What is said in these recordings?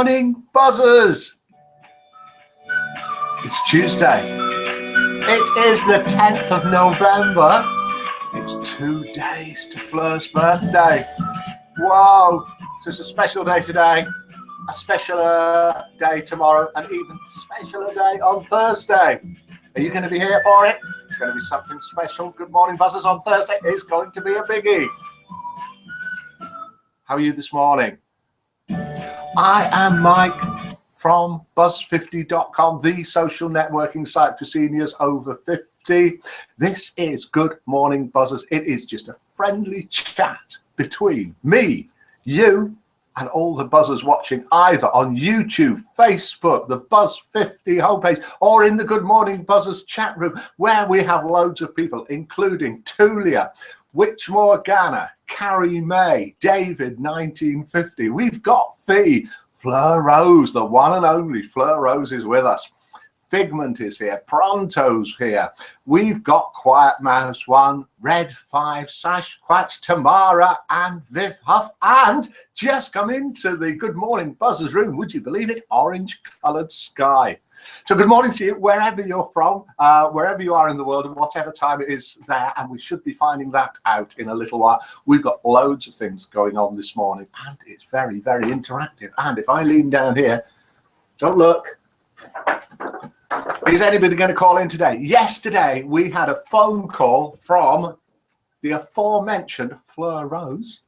morning, buzzers. It's Tuesday. It is the 10th of November. It's 2 days to Fleur's birthday. Wow. So it's a special day today, a special day tomorrow, and even a special day on Thursday. Are you going to be here for it? It's going to be something special. Good morning, buzzers. On Thursday is going to be a biggie. How are you this morning? I am Mike from buzz50.com, the social networking site for seniors over 50. This is Good Morning Buzzers. It is just a friendly chat between me, you, and all the buzzers watching either on YouTube, Facebook, the Buzz50 homepage, or in the Good Morning Buzzers chat room, where we have loads of people, including Tulia, Witchmore Ghana, Carrie May, David 1950. We've got Fee, Fleur Rose, the one and only Fleur Rose is with us. Figment is here, Pronto's here. We've got Quiet Mouse 1, Red 5, Sash Quatch, Tamara, and Viv Huff. And just come into the Good Morning Buzzers room, would you believe it? Orange-coloured sky. So good morning to you, wherever you're from, wherever you are in the world, and whatever time it is there. And we should be finding that out in a little while. We've got loads of things going on this morning, and it's very, very interactive. And if I lean down here, don't look. Is anybody going to call in today? Yesterday, we had a phone call from the aforementioned Fleur Rose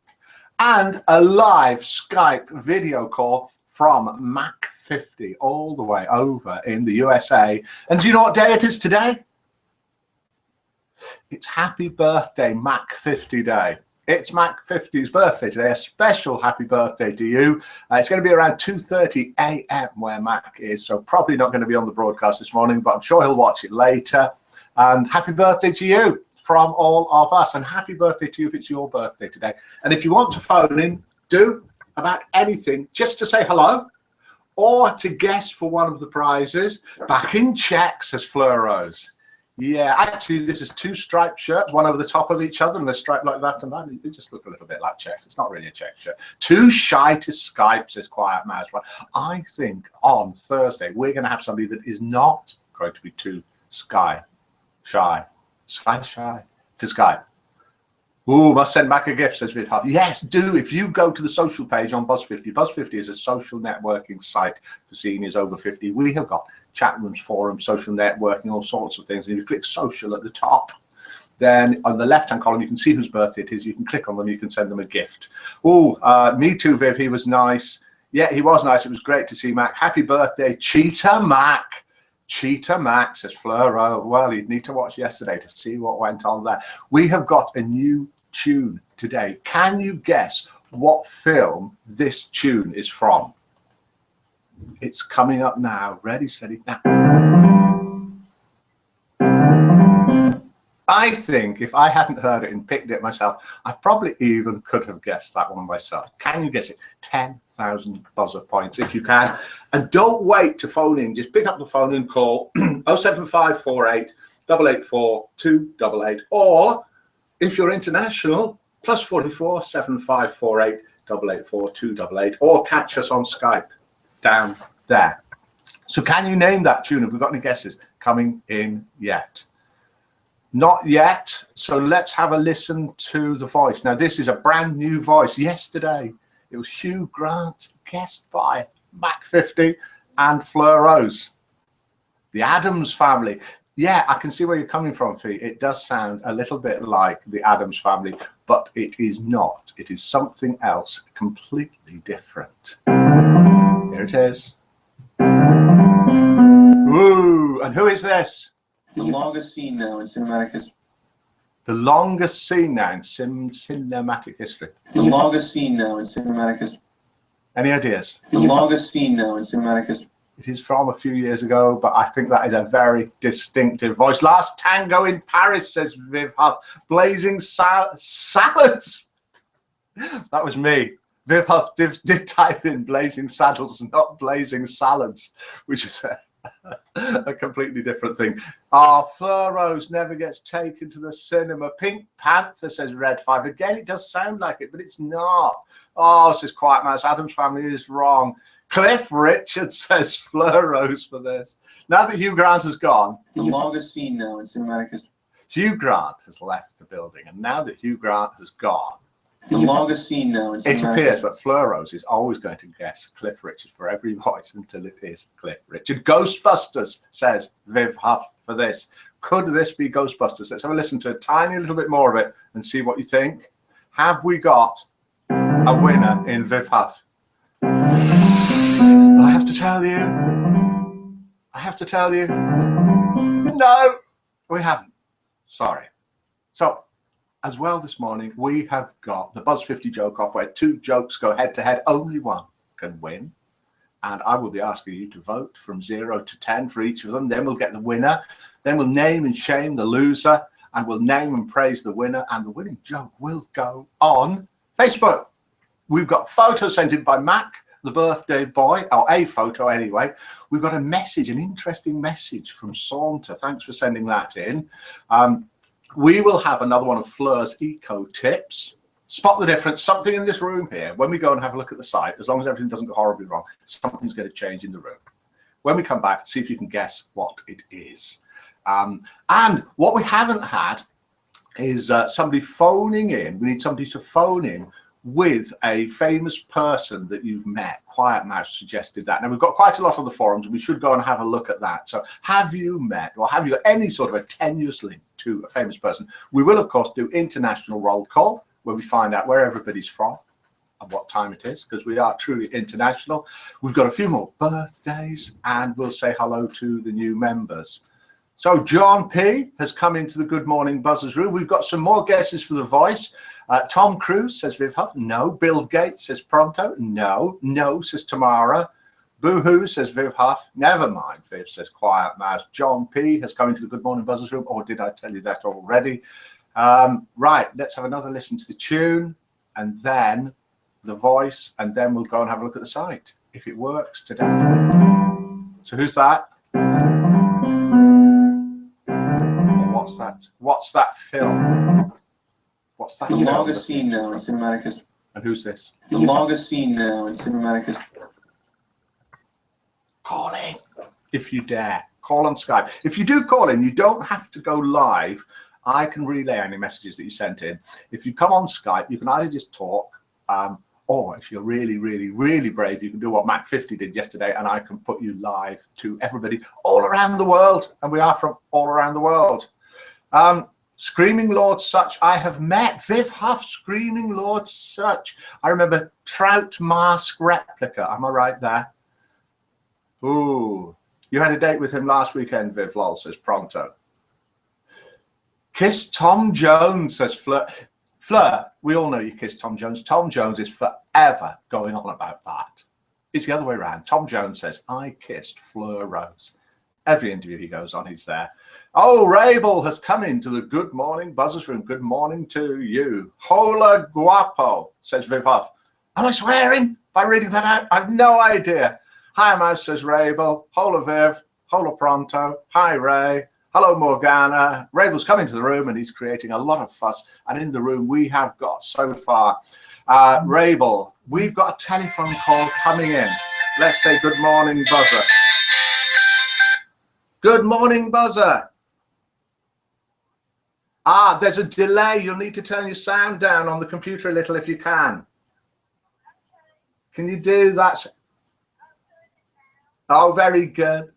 and a live Skype video call from Mac 50 all the way over in the USA. And do you know what day it is today? It's Happy Birthday Mac 50 Day. It's Mac 50's birthday today. A special happy birthday to you. It's going to be around 2:30 a.m. where Mac is, so probably not going to be on the broadcast this morning, but I'm sure he'll watch it later. And happy birthday to you from all of us, and happy birthday to you if it's your birthday today. And if you want to phone in, do about anything, just to say hello, or to guess for one of the prizes. Back in check, says Fleur Rose. Yeah, actually, this is two striped shirts, one over the top of each other, and they're striped like that and that. They just look a little bit like checks. It's not really a check shirt. Too shy to Skype, says Quiet Mouse. I think on Thursday, we're going to have somebody that is not going to be too shy to Skype. Ooh, must send back a gift, says Viv Huff. Yes, do. If you go to the social page on Buzz50, Buzz50 is a social networking site for seniors over 50. We have got chat rooms, forums, social networking, all sorts of things. And if you click social at the top, then on the left-hand column, you can see whose birthday it is. You can click on them. You can send them a gift. Oh, me too, Viv. He was nice. Yeah, he was nice. It was great to see Mac. Happy birthday, Cheetah Mac. Cheetah Mac, says Fleur. Oh, well, you'd need to watch yesterday to see what went on there. We have got a new tune today. Can you guess what film this tune is from? It's coming up now. Ready, steady, now. I think if I hadn't heard it and picked it myself, I probably even could have guessed that one myself. Can you guess it? 10,000 buzzer points if you can. And don't wait to phone in. Just pick up the phone and call 07548 884 288. Or if you're international, +44 7548 884 288. Or catch us on Skype down there. So can you name that tune? Have we got any guesses coming in yet? Not yet. So let's have a listen to the voice. Now, this is a brand new voice. Yesterday, it was Hugh Grant, guessed by Mac 50 and Fleur Rose. The Addams Family. Yeah, I can see where you're coming from, Fee. It does sound a little bit like the Addams Family, but it is not. It is something else completely different. Here it is. Ooh, and who is this? The longest scene now in cinematic history. The longest scene now in cinematic history. The longest scene now in cinematic history. Any ideas? The longest scene now in cinematic history. It is from a few years ago, but I think that is a very distinctive voice. Last Tango in Paris, says Viv Huff. Blazing salads. That was me. Viv Huff did type in blazing saddles, not blazing salads, which is a completely different thing. Fleur Rose never gets taken to the cinema. Pink Panther, says Red 5. Again, it does sound like it, but it's not. Oh, says Quiet Mouse. Addams Family is wrong. Cliff Richard says Fleur Rose for this. Now that Hugh Grant has gone. The longest scene now in cinematic history. Hugh Grant has left the building, and now that Hugh Grant has gone, The longest scene now in cinematic it appears history. that Fleur Rose is always going to guess Cliff Richard for every voice until it is Cliff Richard. Ghostbusters says Viv Huff for this. Could this be Ghostbusters? Let's have a listen to a tiny little bit more of it and see what you think. Have we got a winner in Viv Huff? I have to tell you, no, we haven't. Sorry. So, as well this morning, we have got the Buzz 50 joke off where 2 jokes go head to head. Only one can win. And I will be asking you to vote from 0 to 10 for each of them. Then we'll get the winner. Then we'll name and shame the loser. And we'll name and praise the winner. And the winning joke will go on Facebook. We've got photos sent in by Mac, the birthday boy, or a photo anyway. We've got a message, an interesting message from Saunter. Thanks for sending that in. We will have another one of Fleur's eco tips. Spot the difference. Something in this room here, when we go and have a look at the site, as long as everything doesn't go horribly wrong, something's going to change in the room. When we come back, see if you can guess what it is. And what we haven't had is somebody phoning in. We need somebody to phone in with a famous person that you've met. Quiet Mouse suggested that. Now, we've got quite a lot on the forums, and we should go and have a look at that. So have you met, or have you got any sort of a tenuous link to a famous person? We will, of course, do international roll call, where we find out where everybody's from and what time it is, because we are truly international. We've got a few more birthdays, and we'll say hello to the new members. So John P has come into the Good Morning Buzzers room. We've got some more guesses for the voice. Tom Cruise says Viv Huff. No. Bill Gates says Pronto. No. No, says Tamara. Boo-hoo says Viv Huff. Never mind, Viv says Quiet Mouse. John P has come into the Good Morning Buzzers room. Or did I tell you that already? Right, let's have another listen to the tune, and then the voice, and then we'll go and have a look at the site, if it works today. So who's that? What's that? What's that film? What's that? The longest scene now in cinematic history. And who's this? The longest scene now in cinematic history. Call in if you dare. Call on Skype. If you do call in, you don't have to go live. I can relay any messages that you sent in. If you come on Skype, you can either just talk, or if you're really, really, really brave, you can do what Mac 50 did yesterday, and I can put you live to everybody all around the world. And we are from all around the world. Screaming Lord Such, I have met Viv Huff, Screaming Lord Such. I remember Trout Mask Replica. Am I right there? Ooh, you had a date with him last weekend, Viv Lol, says Pronto. Kiss Tom Jones, says Fleur. Fleur, we all know you kissed Tom Jones. Tom Jones is forever going on about that. It's the other way around. Tom Jones says, I kissed Fleur Rose. Every interview he goes on, he's there. Oh, Rabel has come into the Good Morning Buzzers room. Good morning to you. Hola guapo, says Viv Huff. Am I swearing by reading that out? I have no idea. Hi, Mouse, says Rabel. Hola, Viv. Hola, Pronto. Hi, Ray. Hello, Morgana. Rabel's come into the room, and he's creating a lot of fuss. And in the room, we have got so far, Rabel, we've got a telephone call coming in. Let's say good morning, Buzzer. Good morning, Buzzer. Ah, there's a delay. You'll need to turn your sound down on the computer a little if you can. Can you do that? Oh, very good.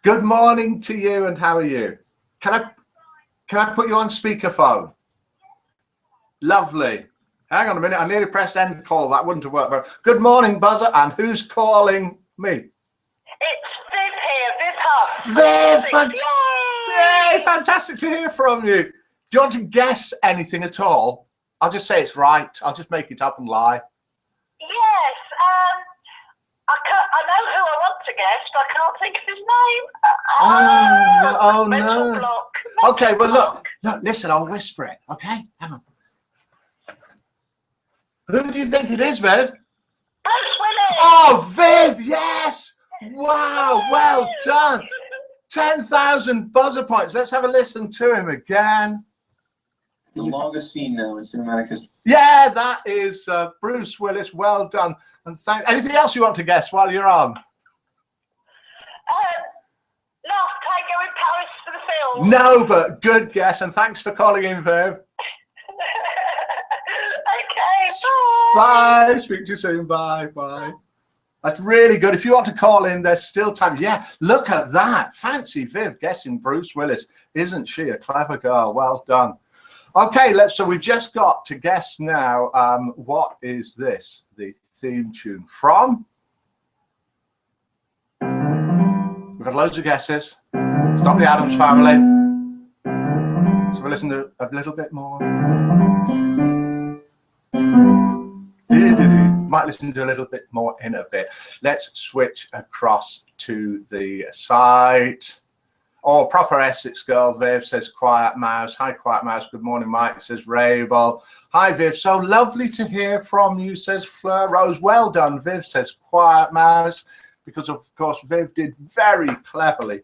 Good morning to you, and how are you? Can I put you on speakerphone? Lovely. Hang on a minute. I nearly pressed end call. That wouldn't have worked. But good morning, Buzzer. And who's calling me? It's Viv here, Viv Huff. Viv, yay, fantastic to hear from you. Do you want to guess anything at all? I'll just say it's right. I'll just make it up and lie. Yes, I know who I want to guess, but I can't think of his name. Oh mental no. block. Okay, well look, listen, I'll whisper it, okay? Hang on. Who do you think it is, Viv? Bruce Willis. Oh, Viv, yes! Wow, well done. 10,000 buzzer points. Let's have a listen to him again. The longest scene now in cinematic history. Yeah, that is Bruce Willis. Well done. And anything else you want to guess while you're on? Last Tango in Paris for the film. No, but good guess. And thanks for calling in, Viv. Okay, bye. Bye. Speak to you soon. Bye. Bye. That's really good. If you want to call in, there's still time. Yeah, look at that. Fancy Viv guessing Bruce Willis. Isn't she a clever girl? Well done. Okay, so we've just got to guess now. What is this? The theme tune from? We've got loads of guesses. It's not the Addams Family. So we'll listen to a little bit more. Might listen to a little bit more in a bit. Let's switch across to the site. Oh, proper Essex girl, Viv says Quiet Mouse. Hi, Quiet Mouse. Good morning, Mike, says Rabel. Hi, Viv. So lovely to hear from you, says Fleur Rose. Well done, Viv, says Quiet Mouse. Because, of course, Viv did very cleverly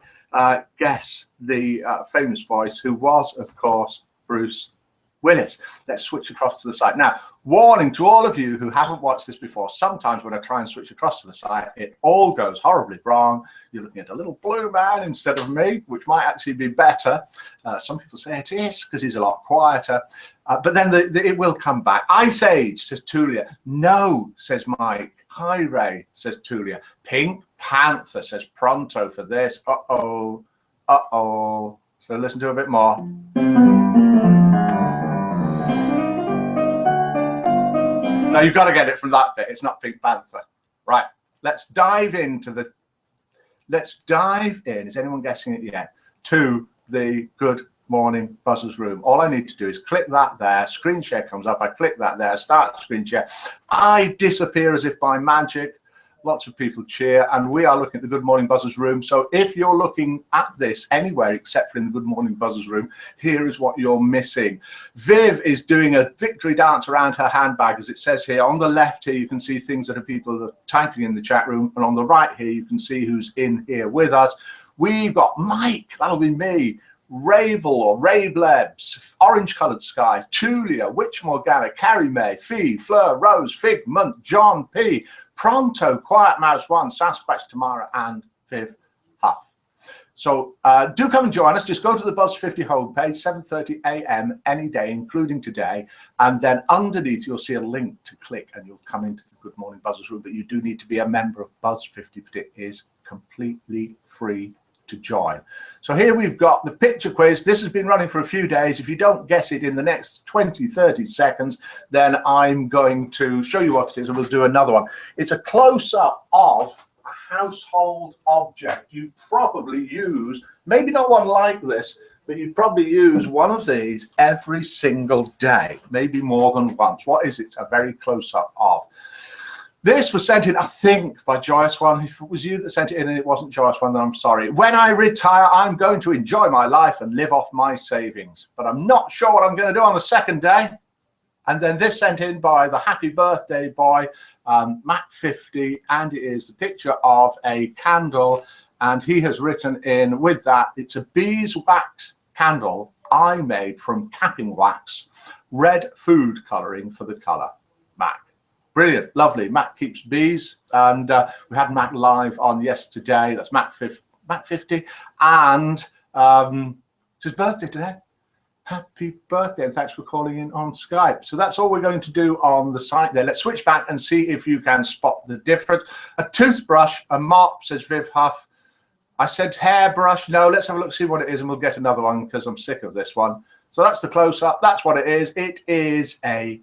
guess the famous voice, who was, of course, Bruce Willis. Let's switch across to the site. Now, warning to all of you who haven't watched this before, sometimes when I try and switch across to the site, it all goes horribly wrong. You're looking at a little blue man instead of me, which might actually be better. Some people say it is because he's a lot quieter. But then it will come back. Ice Age, says Tulia. No, says Mike. Hi, Ray, says Tulia. Pink Panther, says Pronto for this. Uh-oh. Uh-oh. So listen to a bit more. No, you've got to get it from that bit. It's not Pink Panther. Right. Let's dive in. Is anyone guessing it yet? To the Good Morning Buzzers room. All I need to do is click that there. Screen share comes up. I click that there. Start screen share. I disappear as if by magic. Lots of people cheer, and we are looking at the Good Morning Buzzers room. So if you're looking at this anywhere except for in the Good Morning Buzzers room, here is what you're missing. Viv is doing a victory dance around her handbag, as it says here. On the left here, you can see things that are people are typing in the chat room, and on the right here, you can see who's in here with us. We've got Mike, that'll be me, Rabel or Rablebs, Orange Coloured Sky, Tulia, Witch Morgana, Carrie May, Fee, Fleur, Rose, Figment, John P, Pronto, Quiet Mouse 1, Sasquatch Tamara, and Viv Huff. So do come and join us. Just go to the Buzz 50 homepage, 7:30 a.m. any day, including today. And then underneath, you'll see a link to click and you'll come into the Good Morning Buzzers room. But you do need to be a member of Buzz 50, but it is completely free to join. So here we've got the picture quiz. This has been running for a few days. If you don't guess it in the next 20-30 seconds, then I'm going to show you what it is and we'll do another one. It's a close-up of a household object. You probably use, maybe not one like this, but you probably use one of these every single day, maybe more than once. What is it? It's a very close-up of. This was sent in, I think, by Joyous One. If it was you that sent it in and it wasn't Joyous One, then I'm sorry. When I retire, I'm going to enjoy my life and live off my savings. But I'm not sure what I'm going to do on the second day. And then this sent in by the happy birthday boy, Mac50, and it is the picture of a candle. And he has written in with that, it's a beeswax candle I made from capping wax, red food colouring for the colour, Mac. Brilliant, lovely. Matt keeps bees, and we had Matt live on yesterday. That's Matt 50, and it's his birthday today. Happy birthday, and thanks for calling in on Skype. So that's all we're going to do on the site there. Let's switch back and see if you can spot the difference. A toothbrush, a mop, says Viv Huff. I said hairbrush. No, let's have a look, see what it is, and we'll get another one because I'm sick of this one. So that's the close-up. That's what it is. It is a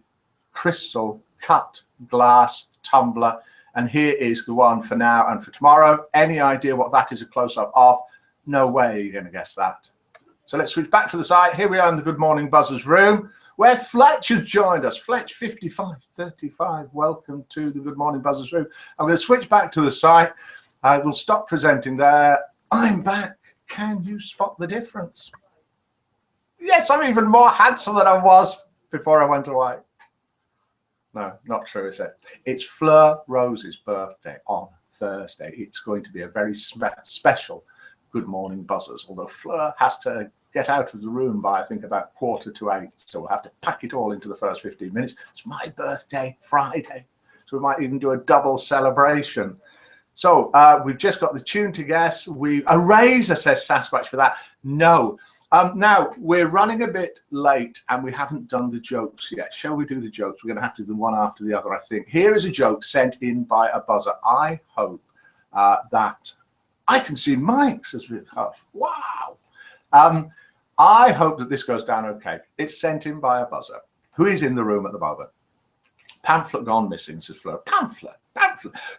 crystal cut glass tumbler, and here is the one for now and for tomorrow. Any idea what that is a close-up of? No way you're going to guess that. So let's switch back to the site. Here we are in the Good Morning Buzzers room, where Fletch has joined us. Fletch 5535, welcome to the Good Morning Buzzers room. I'm going to switch back to the site. I will stop presenting there. I'm back. Can you spot the difference? Yes, I'm even more handsome than I was before I went away. No, not true, is it? It's Fleur Rose's birthday on Thursday. It's going to be a very special Good Morning Buzzers, although Fleur has to get out of the room by, I think, about 7:45. So we'll have to pack it all into the first 15 minutes. It's my birthday Friday. So we might even do a double celebration. So we've just got the tune to guess. A razor, says Sasquatch for that. No. Now, we're running a bit late and we haven't done the jokes yet. Shall we do the jokes? We're going to have to do one after the other, I think. Here is a joke sent in by a buzzer. I hope that I can see Mike, says Viv Huff. Wow. I hope that this goes down okay. It's sent in by a buzzer. Who is in the room at the moment? Pamphlet gone missing, says Fleur. Pamphlet.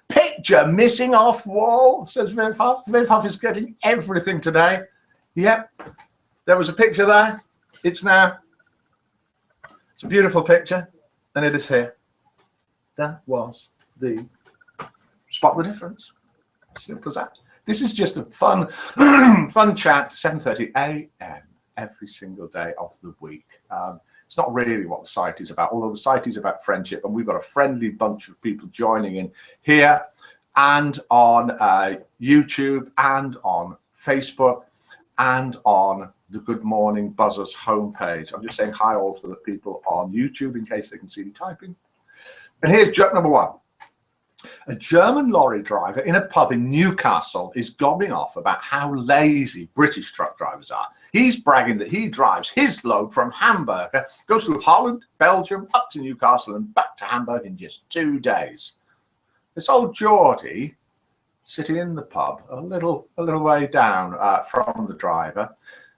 Picture missing off wall, says Viv Huff. Viv Huff is getting everything today. Yep. There was a picture there. It's now. It's a beautiful picture. And it is here. That was the spot the difference. Simple as that. This is just a fun, fun chat. 7:30 a.m. every single day of the week. It's not really what the site is about, although the site is about friendship, and we've got a friendly bunch of people joining in here and on YouTube and on Facebook and on the Good Morning Buzzers homepage. I'm just saying hi all to the people on YouTube in case they can see me typing. And here's joke number one. A German lorry driver in a pub in Newcastle is gobbing off about how lazy British truck drivers are. He's bragging that he drives his load from Hamburg, goes through Holland, Belgium, up to Newcastle and back to Hamburg in just 2 days. This old Geordie, sitting in the pub a little way down from the driver,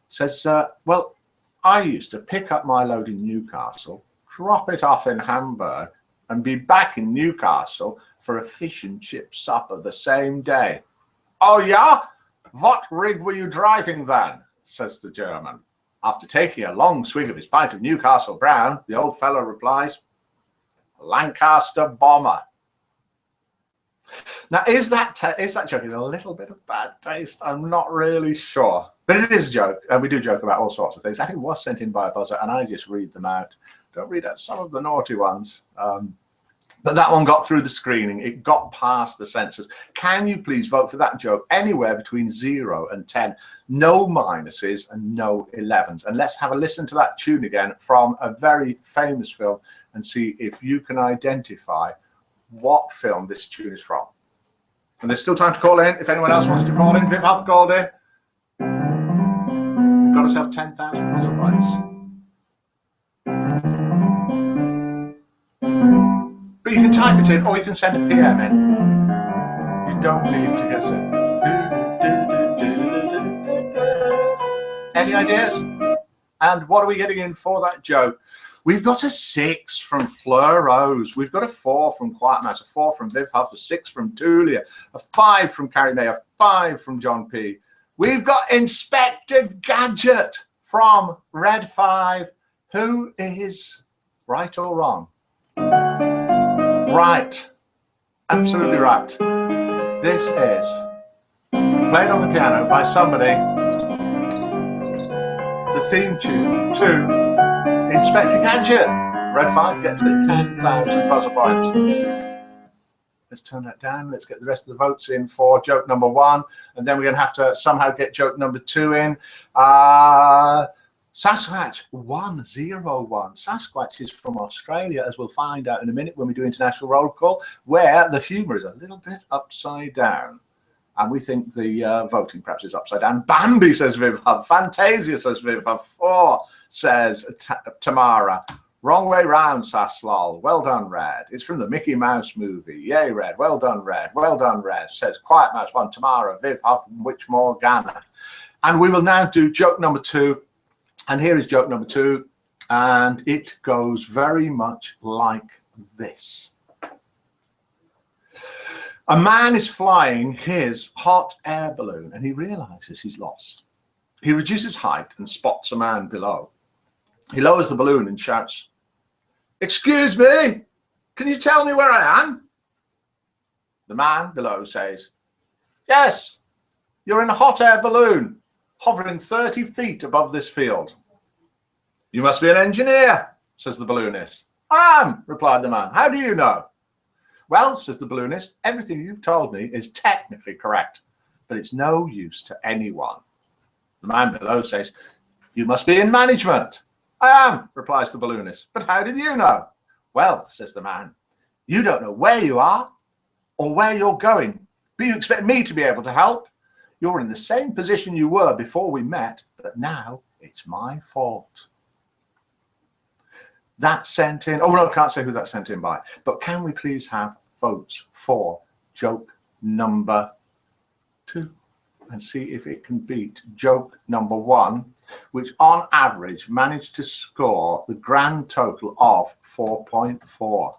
says, well, I used to pick up my load in Newcastle, drop it off in Hamburg and be back in Newcastle for a fish and chip supper the same day. Oh, yeah? What rig were you driving then? Says the German. After taking a long swig of his pint of Newcastle Brown, the old fellow replies, Lancaster Bomber. Now, is that joke in a little bit of bad taste? I'm not really sure. But it is a joke, and we do joke about all sorts of things. I think it was sent in by a buzzer, and I just read them out. Don't read out some of the naughty ones. But that one got through the screening. It got past the censors. Can you please vote for that joke anywhere between 0 and 10? No minuses and no 11s. And let's have a listen to that tune again from a very famous film and see if you can identify what film this tune is from. And there's still time to call in if anyone else wants to call in. Viv Huff called in. We've got ourselves 10,000 buzzer bites. But you can type it in or you can send a PM in. You don't need to guess it. Any ideas? And what are we getting in for that joke? We've got a 6 from Fleur Rose. We've got a 4 from Quiet Mouse, a 4 from Viv Huff, a 6 from Tulia, a 5 from Carrie May, a 5 from John P. We've got Inspector Gadget from Red 5. Who is right or wrong? Right. Absolutely right. This is played on the piano by somebody. The theme tune to Inspector Gadget. Red 5 gets the 10,000 buzzer points. Let's turn that down. Let's get the rest of the votes in for joke number 1. And then we're going to have to somehow get joke number 2 in. Sasquatch 101. Sasquatch is from Australia, as we'll find out in a minute when we do international roll call, where the humour is a little bit upside down. And we think the voting perhaps is upside down. Bambi, says Viv Huff. Fantasia, says Viv Huff. 4, says Tamara. Wrong way round, Saslol. Well done, Red. It's from the Mickey Mouse movie. Yay, Red. Well done, Red. Well done, Red. Says Quiet Mouse 1, Tamara, Viv Huff, Whichmore, Ghana. And we will now do joke number 2. And here is joke number 2. And it goes very much like this. A man is flying his hot air balloon and he realizes he's lost. He reduces height and spots a man below. He lowers the balloon and shouts, "Excuse me, can you tell me where I am?" The man below says, "Yes, you're in a hot air balloon, hovering 30 feet above this field." "You must be an engineer," says the balloonist. "I am," replied the man. "How do you know?" "Well," says the balloonist, "everything you've told me is technically correct, but it's no use to anyone." The man below says, You must be in management. I am, replies the balloonist. But how did you know? Well, says the man, you don't know where you are or where you're going, but you expect me to be able to help. You're in the same position you were before we met, but now it's my fault. That's sent in. Oh, no, I can't say who that's sent in by. But can we please have votes for joke number 2 and see if it can beat joke number 1, which on average managed to score the grand total of 4.4.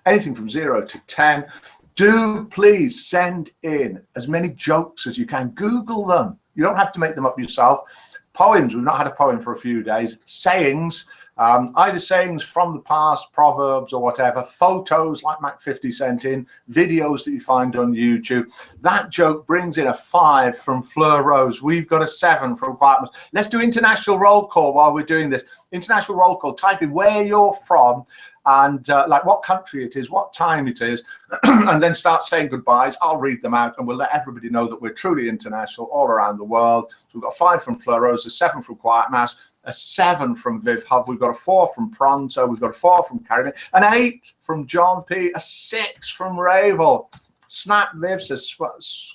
Anything from 0 to 10. Do please send in as many jokes as you can. Google them. You don't have to make them up yourself. Poems. We've not had a poem for a few days. Sayings. Either sayings from the past, proverbs or whatever, photos like Mac50 sent in, videos that you find on YouTube. That joke brings in a 5 from Fleur Rose. We've got a 7 from Quiet. Let's do international roll call while we're doing this. International roll call. Type in where you're from and like what country it is, what time it is, and then start saying goodbyes. I'll read them out and we'll let everybody know that we're truly international all around the world. So we've got a 5 from Fleur Rose, a 7 from Quiet Mouse, a 7 from Viv Hub, we've got a 4 from Pronto, we've got a 4 from Carrie, an 8 from John P, a 6 from Ravel. Snap Viv says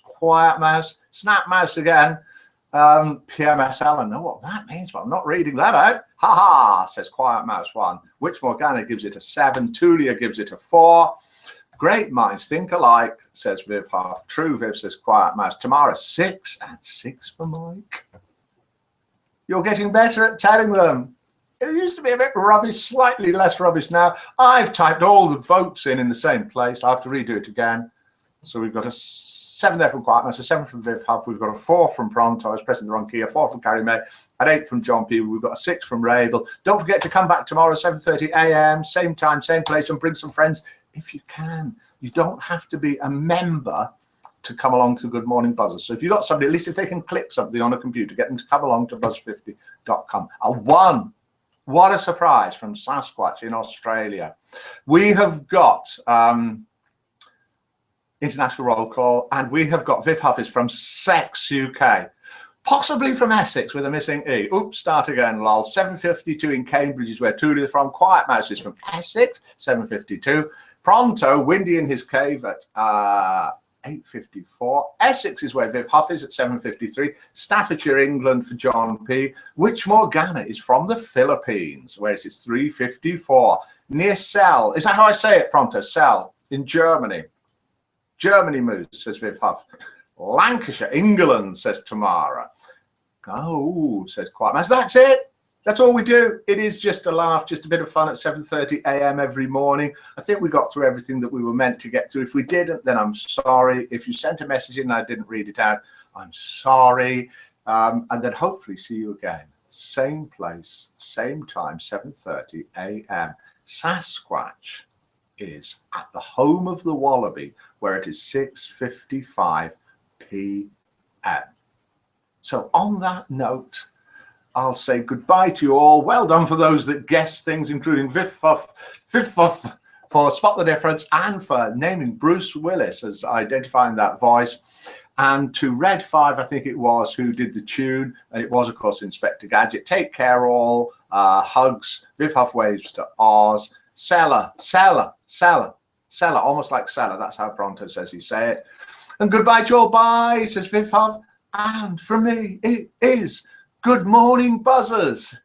Quiet Mouse, Snap Mouse again. PMSL, I know what that means, but I'm not reading that out. Ha ha, says Quiet Mouse 1. Witch Morgana gives it a 7, Tulia gives it a 4. Great minds think alike, says Viv Hub. True Viv says Quiet Mouse. Tamara 6 and 6 for Mike. You're getting better at telling them. It used to be a bit rubbish, slightly less rubbish now. I've typed all the votes in the same place. I have to redo it again. So we've got a 7 there from Quiet Mouse, a 7 from Viv Hub. We've got a 4 from Pronto. I was pressing the wrong key. A 4 from Carrie May. An 8 from John P. We've got a 6 from Rabel. Don't forget to come back tomorrow, 7:30 a.m., same time, same place, and bring some friends if you can. You don't have to be a member to come along to Good Morning Buzzers. So if you've got somebody, at least if they can click something on a computer, get them to come along to buzz50.com. What a surprise from Sasquatch in Australia. We have got international roll call, and we have got Viv Huff is from Sex UK, possibly from Essex with a missing E. Oops, start again, lol. 7:52 in Cambridge is where Tulia is from. Quiet Mouse is from Essex, 7:52. Pronto, Windy in his cave at 8:54. Essex is where Viv Huff is at 7:53. Staffordshire, England for John P. Witch Morgana is from the Philippines, where it is 3:54. Near Cell, is that how I say it, Pronto? Cell, in Germany. Germany moves, says Viv Huff. Lancashire, England, says Tamara. Oh, says Quiet Mouse. That's it. That's all we do. It is just a laugh, just a bit of fun at 7:30 a.m. every morning. I think we got through everything that we were meant to get through. If we didn't, then I'm sorry. If you sent a message in and I didn't read it out, I'm sorry. And then hopefully see you again. Same place, same time, 7:30 a.m. Sasquatch is at the home of the Wallaby, where it is 6:55 p.m. So on that note, I'll say goodbye to you all. Well done for those that guessed things, including Viv Fuff for Spot the Difference and for naming Bruce Willis as identifying that voice. And to Red 5, I think it was, who did the tune. And it was, of course, Inspector Gadget. Take care all. Hugs. Viv Huff waves to Oz. Seller, almost like Seller. That's how Pronto says you say it. And goodbye to you all. Bye, says Viv Huff. And from me, it is Good Morning Buzzers.